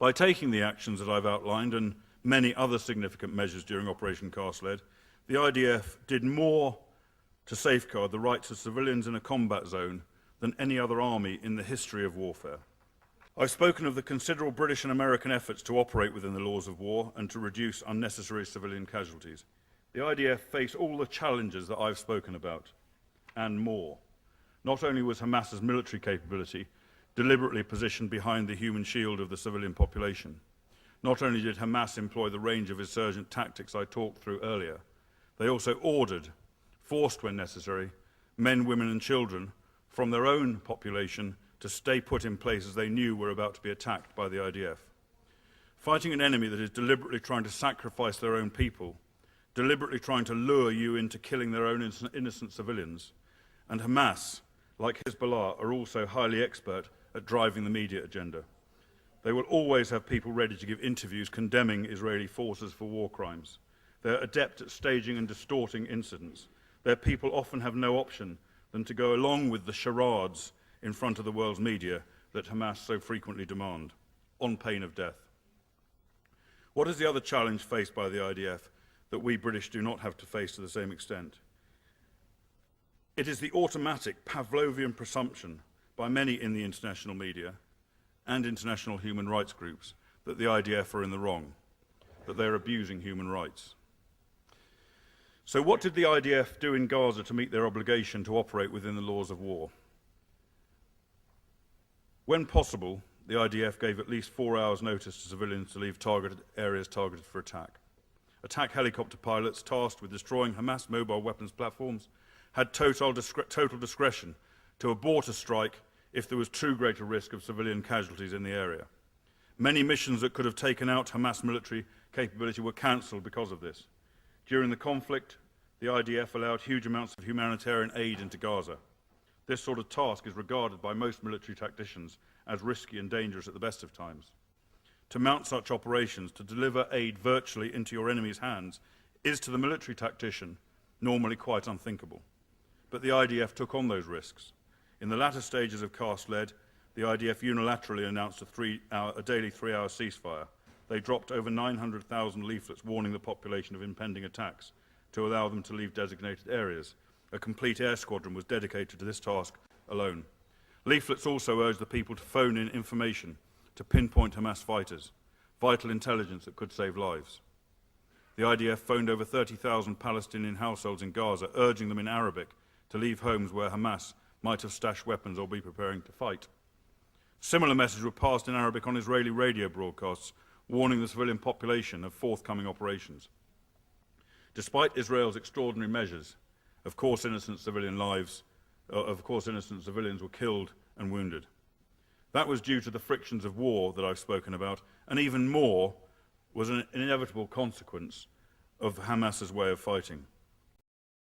By taking the actions that I've outlined and many other significant measures during Operation Cast Lead, the IDF did more to safeguard the rights of civilians in a combat zone than any other army in the history of warfare. I've spoken of the considerable British and American efforts to operate within the laws of war and to reduce unnecessary civilian casualties. The IDF faced all the challenges that I've spoken about, and more. Not only was Hamas's military capability deliberately positioned behind the human shield of the civilian population, not only did Hamas employ the range of insurgent tactics I talked through earlier, they also ordered, forced when necessary, men, women and children from their own population to stay put in places they knew were about to be attacked by the IDF. Fighting an enemy that is deliberately trying to sacrifice their own people, deliberately trying to lure you into killing their own innocent civilians, and Hamas, like Hezbollah, are also highly expert at driving the media agenda. They will always have people ready to give interviews condemning Israeli forces for war crimes. They're adept at staging and distorting incidents. Their people often have no option than to go along with the charades in front of the world's media that Hamas so frequently demand, on pain of death. What is the other challenge faced by the IDF that we British do not have to face to the same extent? It is the automatic Pavlovian presumption by many in the international media and international human rights groups that the IDF are in the wrong, that they're abusing human rights. So what did the IDF do in Gaza to meet their obligation to operate within the laws of war? When possible, the IDF gave at least 4 hours' notice to civilians to leave areas targeted for attack. Attack helicopter pilots tasked with destroying Hamas mobile weapons platforms had total discretion to abort a strike if there was too great a risk of civilian casualties in the area. Many missions that could have taken out Hamas military capability were cancelled because of this. During the conflict, the IDF allowed huge amounts of humanitarian aid into Gaza. This sort of task is regarded by most military tacticians as risky and dangerous at the best of times. To mount such operations, to deliver aid virtually into your enemy's hands, is to the military tactician normally quite unthinkable. But the IDF took on those risks. In the latter stages of Cast Lead, the IDF unilaterally announced a daily 3-hour ceasefire. They dropped over 900,000 leaflets warning the population of impending attacks to allow them to leave designated areas. A complete air squadron was dedicated to this task alone. Leaflets also urged the people to phone in information to pinpoint Hamas fighters, vital intelligence that could save lives. The IDF phoned over 30,000 Palestinian households in Gaza, urging them in Arabic to leave homes where Hamas might have stashed weapons or be preparing to fight. Similar messages were passed in Arabic on Israeli radio broadcasts, warning the civilian population of forthcoming operations. Despite Israel's extraordinary measures, of course innocent civilians were killed and wounded. That was due to the frictions of war that I've spoken about, and even more was an inevitable consequence of Hamas's way of fighting.